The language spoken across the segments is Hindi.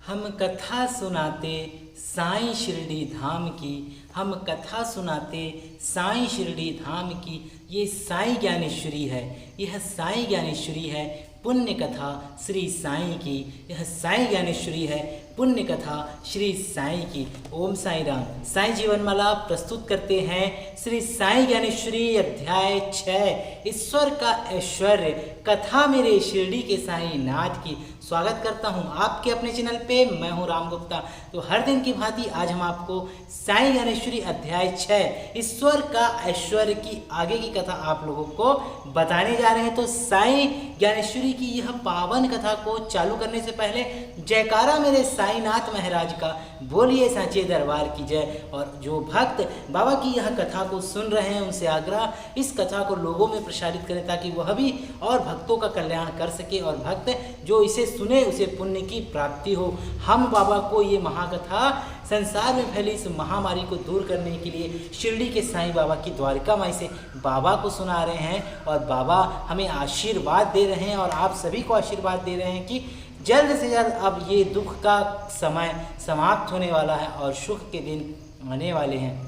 हम कथा सुनाते साईं शिरडी धाम की, हम कथा सुनाते साईं शिरडी धाम की। ये साईं ज्ञानेश्वरी है, यह साईं ज्ञानेश्वरी है पुण्य कथा श्री साईं की। यह साईं ज्ञानेश्वरी है पुण्य कथा श्री साईं की। ओम साईं राम। साईं जीवनमाला प्रस्तुत करते हैं श्री साईं ज्ञानेश्वरी अध्याय 6 ईश्वर का ऐश्वर्य, कथा मेरे शिरडी के साईं नाथ की। स्वागत करता हूं आपके अपने चैनल पे, मैं हूं राम गुप्ता। तो हर दिन की भांति आज हम आपको साईं ज्ञानेश्वरी अध्याय 6 ईश्वर का ऐश्वर्य की आगे की कथा आप लोगों को बताने जा रहे हैं। तो साईं ज्ञानेश्वरी की यह पावन कथा को चालू करने से पहले जयकारा मेरे साईनाथ महाराज का बोलिए सांचे दरबार की जय। और जो भक्त बाबा की यह कथा को सुन रहे हैं उनसे आग्रह, इस कथा को लोगों में प्रसारित करें ताकि वह भी और भक्तों का कल्याण कर सके और भक्त जो इसे सुने उसे पुण्य की प्राप्ति हो। हम बाबा को ये महाकथा संसार में फैली इस महामारी को दूर करने के लिए शिरडी के साईं बाबा की द्वारका माई से बाबा को सुना रहे हैं और बाबा हमें आशीर्वाद दे रहे हैं और आप सभी को आशीर्वाद दे रहे हैं कि जल्द से जल्द अब ये दुख का समय समाप्त होने वाला है और सुख के दिन आने वाले हैं।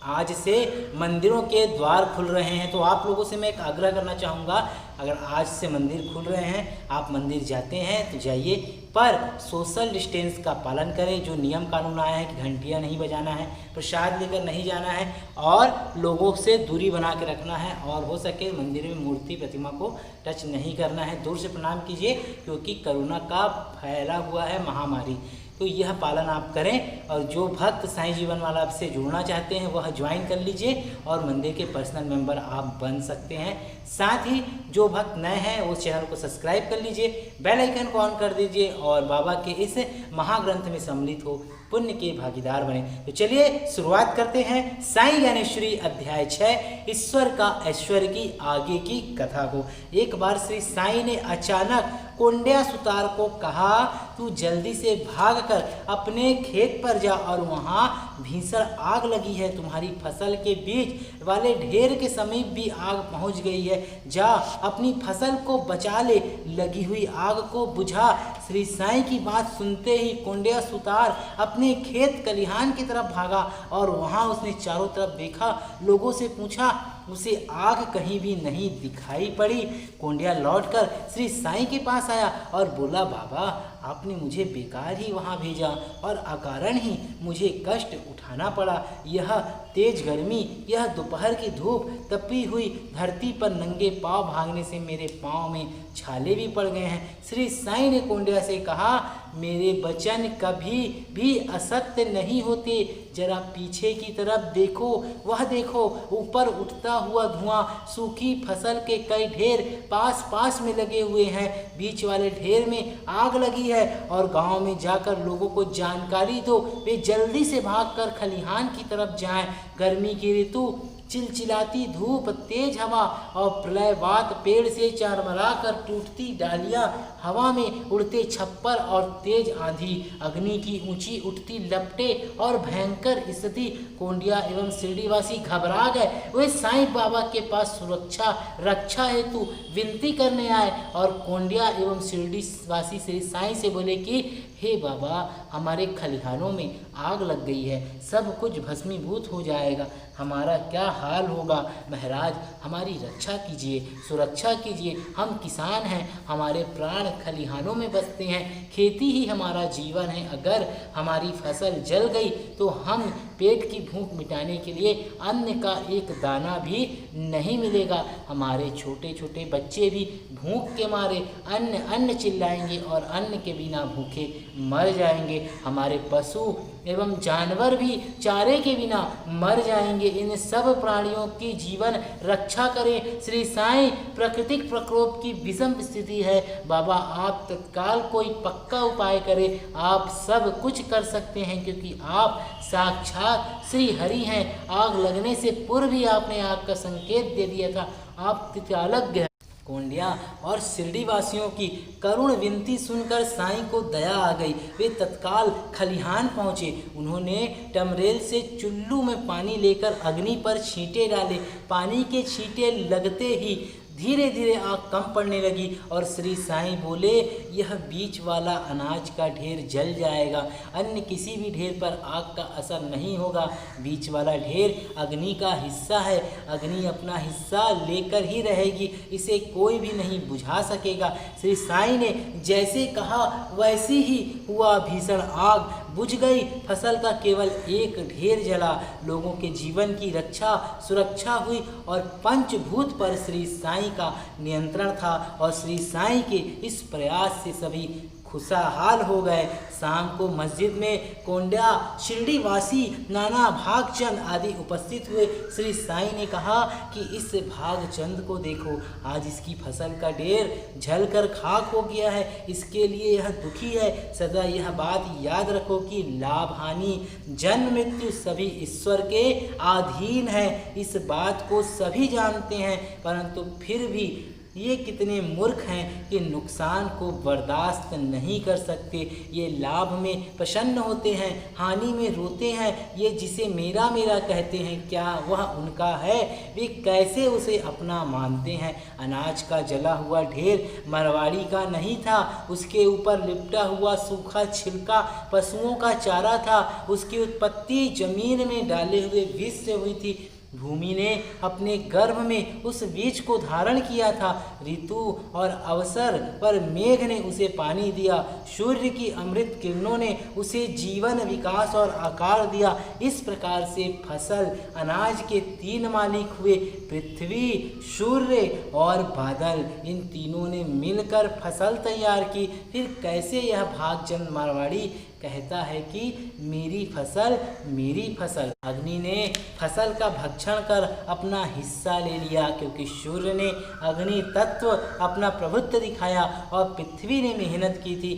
आज से मंदिरों के द्वार खुल रहे हैं, तो आप लोगों से मैं एक आग्रह करना चाहूँगा, अगर आज से मंदिर खुल रहे हैं, आप मंदिर जाते हैं तो जाइए, पर सोशल डिस्टेंस का पालन करें। जो नियम कानून आया है कि घंटियाँ नहीं बजाना है, प्रसाद लेकर नहीं जाना है और लोगों से दूरी बना के रखना है और हो सके मंदिर में मूर्ति प्रतिमा को टच नहीं करना है। दूर से प्रणाम कीजिए क्योंकि कोरोना का फैला हुआ है महामारी, तो यह पालन आप करें। और जो भक्त साईं जीवनमाला से जुड़ना चाहते हैं वह ज्वाइन कर लीजिए और मंदिर के पर्सनल मेंबर आप बन सकते हैं। साथ ही जो भक्त नए हैं वो चैनल को सब्सक्राइब कर लीजिए, बेल आइकन को ऑन कर दीजिए और बाबा के इस महाग्रंथ में सम्मिलित हो पुण्य के भागीदार बने। तो चलिए शुरुआत करते हैं साईं ज्ञानेश्वरी अध्याय 6 ईश्वर का ऐश्वर्य की आगे की कथा को। एक बार श्री साईं ने अचानक कोंडिया सुतार को कहा, तू जल्दी से भागकर अपने खेत पर जा और वहाँ भीषण आग लगी है, तुम्हारी फसल के बीच वाले ढेर के समीप भी आग पहुँच गई है, जा अपनी फसल को बचा ले, लगी हुई आग को बुझा। श्री साईं की बात सुनते ही कोंडिया सुतार अपने खेत खलिहान की तरफ भागा और वहाँ उसने चारों तरफ देखा, लोगों से पूछा, उसे आग कहीं भी नहीं दिखाई पड़ी। कोंडिया लौटकर श्री साईं के पास आया और बोला, बाबा आपने मुझे बेकार ही वहाँ भेजा और अकारण ही मुझे कष्ट उठाना पड़ा। यह तेज गर्मी, यह दोपहर की धूप, तपी हुई धरती पर नंगे पाँव भागने से मेरे पाँव में छाले भी पड़ गए हैं। श्री साईं ने कोंडिया से कहा, मेरे वचन कभी भी असत्य नहीं होते, जरा पीछे की तरफ देखो, वह देखो ऊपर उठता हुआ धुआं, सूखी फसल के कई ढेर पास पास में लगे हुए हैं, बीच वाले ढेर में आग लगी है और गांव में जाकर लोगों को जानकारी दो, वे जल्दी से भागकर खलिहान की तरफ जाएं। गर्मी की ऋतु, चिलचिलाती धूप, तेज हवा और प्रलयवात, पेड़ से चरमरा कर टूटती डालियां, हवा में उड़ते छप्पर और तेज आंधी, अग्नि की ऊंची उठती लपटे और भयंकर स्थिति। कोंडिया एवं शिरडीवासी घबरा गए। वे साईं बाबा के पास सुरक्षा रक्षा हेतु विनती करने आए और कोंडिया एवं शिरडीवासी श्री साईं से बोले कि हे बाबा, हमारे खलिहानों में आग लग गई है, सब कुछ भस्मीभूत हो जाएगा, हमारा क्या हाल होगा। महाराज हमारी रक्षा कीजिए, सुरक्षा कीजिए, हम किसान हैं, हमारे प्राण खलिहानों में बसते हैं, खेती ही हमारा जीवन है, अगर हमारी फसल जल गई तो हम पेट की भूख मिटाने के लिए अन्न का एक दाना भी नहीं मिलेगा, हमारे छोटे छोटे बच्चे भी भूख के मारे अन्न अन्न चिल्लाएंगे और अन्न के बिना भूखे मर जाएंगे, हमारे पशु एवं जानवर भी चारे के बिना मर जाएंगे। इन सब प्राणियों की जीवन रक्षा करें। श्री साईं, प्राकृतिक प्रकोप की विषम स्थिति है, बाबा आप तत्काल कोई पक्का उपाय करें, आप सब कुछ कर सकते हैं क्योंकि आप साक्षात श्री हरि हैं। आग लगने से पूर्व ही आपने आग का संकेत दे दिया था, आप त्रिकालज्ञ हैं। कोंडिया और शिरडी वासियों की करुण विनती सुनकर साईं को दया आ गई। वे तत्काल खलिहान पहुँचे। उन्होंने टमरेल से चुल्लू में पानी लेकर अग्नि पर छींटे डाले। पानी के छींटे लगते ही धीरे धीरे आग कम पड़ने लगी और श्री साईं बोले, यह बीच वाला अनाज का ढेर जल जाएगा, अन्य किसी भी ढेर पर आग का असर नहीं होगा। बीच वाला ढेर अग्नि का हिस्सा है, अग्नि अपना हिस्सा लेकर ही रहेगी, इसे कोई भी नहीं बुझा सकेगा। श्री साईं ने जैसे कहा वैसे ही हुआ, भीषण आग बुझ गई, फसल का केवल एक ढेर जला। लोगों के जीवन की रक्षा सुरक्षा हुई और पंचभूत पर श्री साईं का नियंत्रण था और श्री साईं के इस प्रयास से सभी खुशहाल हो गए। शाम को मस्जिद में कोंडा शिरडी वासी नाना भागचंद आदि उपस्थित हुए। श्री साईं ने कहा कि इस भागचंद को देखो, आज इसकी फसल का ढेर जलकर खाक हो गया है, इसके लिए यह दुखी है। सदा यह बात याद रखो कि लाभ हानि जन्म मृत्यु सभी ईश्वर के अधीन है। इस बात को सभी जानते हैं, परंतु फिर भी ये कितने मूर्ख हैं कि नुकसान को बर्दाश्त नहीं कर सकते। ये लाभ में प्रसन्न होते हैं, हानि में रोते हैं। ये जिसे मेरा मेरा कहते हैं, क्या वह उनका है? वे कैसे उसे अपना मानते हैं? अनाज का जला हुआ ढेर मारवाड़ी का नहीं था, उसके ऊपर लिपटा हुआ सूखा छिलका पशुओं का चारा था। उसकी उत्पत्ति जमीन में डाले हुए बीज से हुई थी। भूमि ने अपने गर्भ में उस बीज को धारण किया था। ऋतु और अवसर पर मेघ ने उसे पानी दिया, सूर्य की अमृत किरणों ने उसे जीवन विकास और आकार दिया। इस प्रकार से फसल अनाज के तीन मालिक हुए, पृथ्वी, सूर्य और बादल। इन तीनों ने मिलकर फसल तैयार की। फिर कैसे यह भागचंद मारवाड़ी कहता है कि मेरी फसल मेरी फसल? अग्नि ने फसल का भक्षण कर अपना हिस्सा ले लिया, क्योंकि सूर्य ने अग्नि तत्व अपना प्रभुत्व दिखाया और पृथ्वी ने मेहनत की थी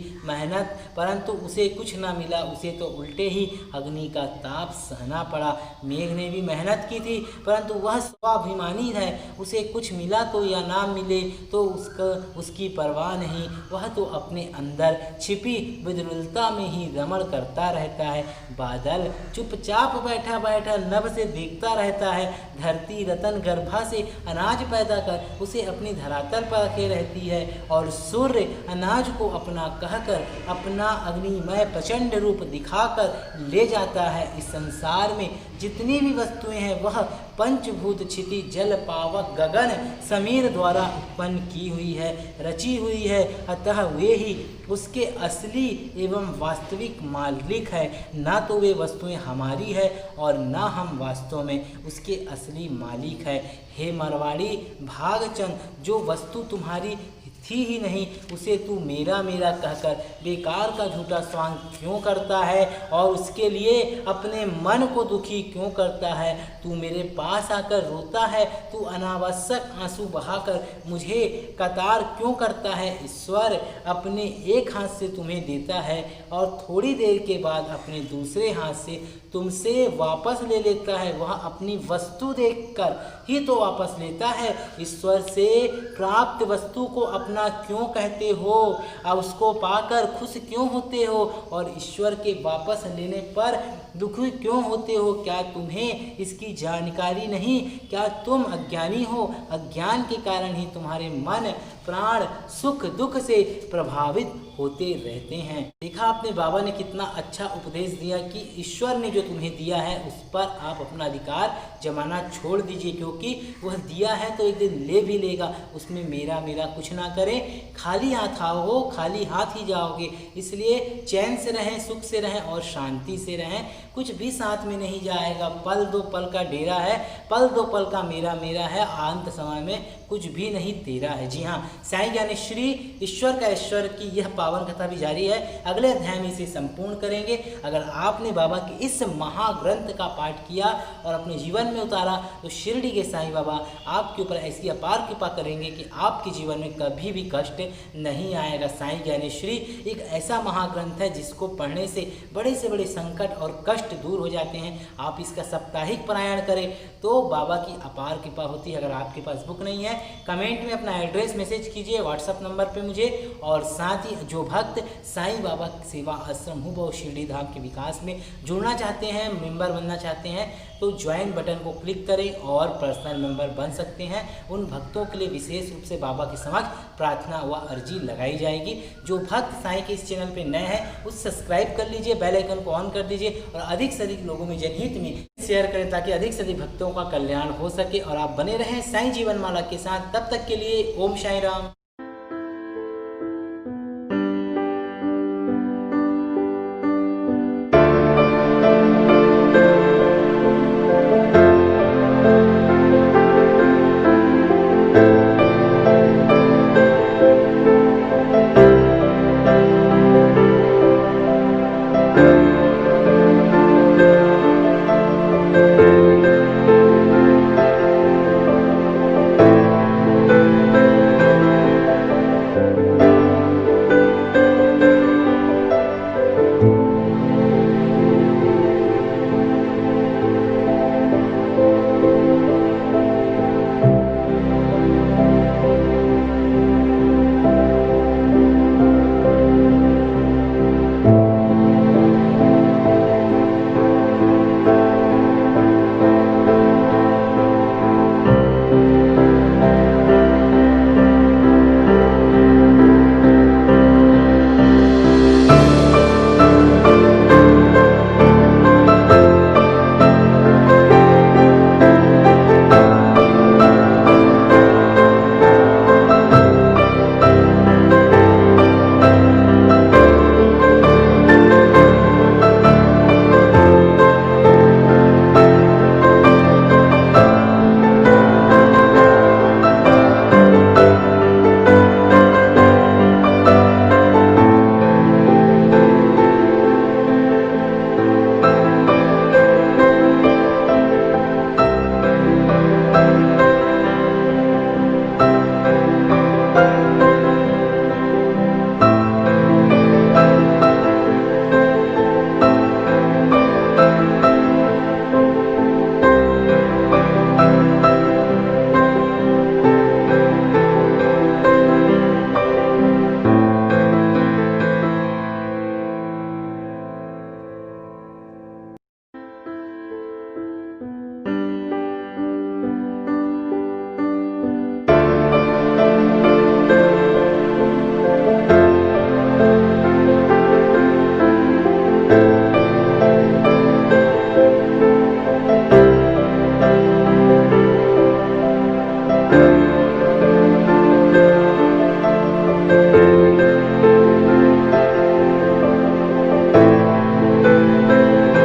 परंतु उसे कुछ ना मिला, उसे तो उल्टे ही अग्नि का ताप सहना पड़ा। मेघ ने भी मेहनत की थी, परंतु वह स्वाभिमानी है, उसे कुछ मिला तो या ना मिले तो उसकी परवाह नहीं। वह तो अपने अंदर छिपी विद्रुलता में ही रमण करता रहता है। बादल चुपचाप बैठा बैठा नभ से देखता रहता है। धरती रतन गर्भा से अनाज पैदा कर उसे अपनी धरातल पर रखे रहती है और सूर्य अनाज को अपना कहकर अपना अग्निमय प्रचंड रूप दिखाकर ले जाता है। इस संसार में जितनी भी वस्तुएं हैं वह पंचभूत क्षिति जल पावक गगन समीर द्वारा उत्पन्न की हुई है, रची हुई है। अतः वे ही उसके असली एवं वास्तविक मालिक है। ना तो वे वस्तुएं हमारी है और ना हम वास्तव में उसके असली मालिक है। हे मारवाड़ी भागचंद, जो वस्तु तुम्हारी थी ही नहीं उसे तू मेरा मेरा कहकर बेकार का झूठा स्वांग क्यों करता है और उसके लिए अपने मन को दुखी क्यों करता है? तू मेरे पास आकर रोता है, तू अनावश्यक आंसू बहाकर मुझे कतार क्यों करता है? ईश्वर अपने एक हाथ से तुम्हें देता है और थोड़ी देर के बाद अपने दूसरे हाथ से तुमसे वापस ले लेता है। वह अपनी वस्तु देखकर ही तो वापस लेता है। ईश्वर से प्राप्त वस्तु को अपना क्यों कहते हो? अब उसको पाकर खुश क्यों होते हो और ईश्वर के वापस लेने पर दुखी क्यों होते हो? क्या तुम्हें इसकी जानकारी नहीं? क्या तुम अज्ञानी हो? अज्ञान के कारण ही तुम्हारे मन प्राण सुख दुख से प्रभावित होते रहते हैं। देखा आपने बाबा ने कितना अच्छा उपदेश दिया कि ईश्वर ने जो तुम्हें दिया है उस पर आप अपना अधिकार जमाना छोड़ दीजिए, क्योंकि वह दिया है तो एक दिन ले भी लेगा। उसमें मेरा मेरा कुछ ना करें, खाली हाथ आओ खाली हाथ ही जाओगे। इसलिए चैन से रहें, सुख से रहें और शांति से रहें। कुछ भी साथ में नहीं जाएगा। पल दो पल का डेरा है, पल दो पल का मेरा मेरा है, अंत समय में कुछ भी नहीं तेरा है। जी हाँ, साईं ज्ञानेश्वरी ईश्वर का ईश्वर की यह पावन कथा भी जारी है। अगले अध्याय में इसे संपूर्ण करेंगे। अगर आपने बाबा के इस महाग्रंथ का पाठ किया और अपने जीवन में उतारा तो शिरडी के साईं बाबा आपके ऊपर ऐसी अपार कृपा करेंगे कि आपके जीवन में कभी भी कष्ट नहीं आएगा। साईं ज्ञानेश्वरी एक ऐसा महाग्रंथ है जिसको पढ़ने से बड़े संकट और कष्ट दूर हो जाते हैं। आप इसका साप्ताहिक पारायण करें तो बाबा की अपार कृपा होती है। अगर आपके पास बुक नहीं है, कमेंट में अपना एड्रेस मैसेज कीजिए व्हाट्सएप नंबर पे मुझे। और साथ ही जो भक्त साईं बाबा सेवा आश्रम हूबहू शिरडी धाम के विकास में जुड़ना चाहते हैं, मेंबर बनना चाहते हैं, तो ज्वाइन बटन को क्लिक करें और पर्सनल मेंबर बन सकते हैं। उन भक्तों के लिए विशेष रूप से बाबा के समक्ष प्रार्थना व अर्जी लगाई जाएगी। जो भक्त साईं के इस चैनल पे नए हैं उस सब्सक्राइब कर लीजिए, बेल आइकन को ऑन कर दीजिए और अधिक से अधिक लोगों में जनहित में शेयर करें ताकि अधिक से अधिक भक्तों का कल्याण हो सके और आप बने रहें साईं जीवन माला के साथ। तब तक के लिए ओम साईं राम।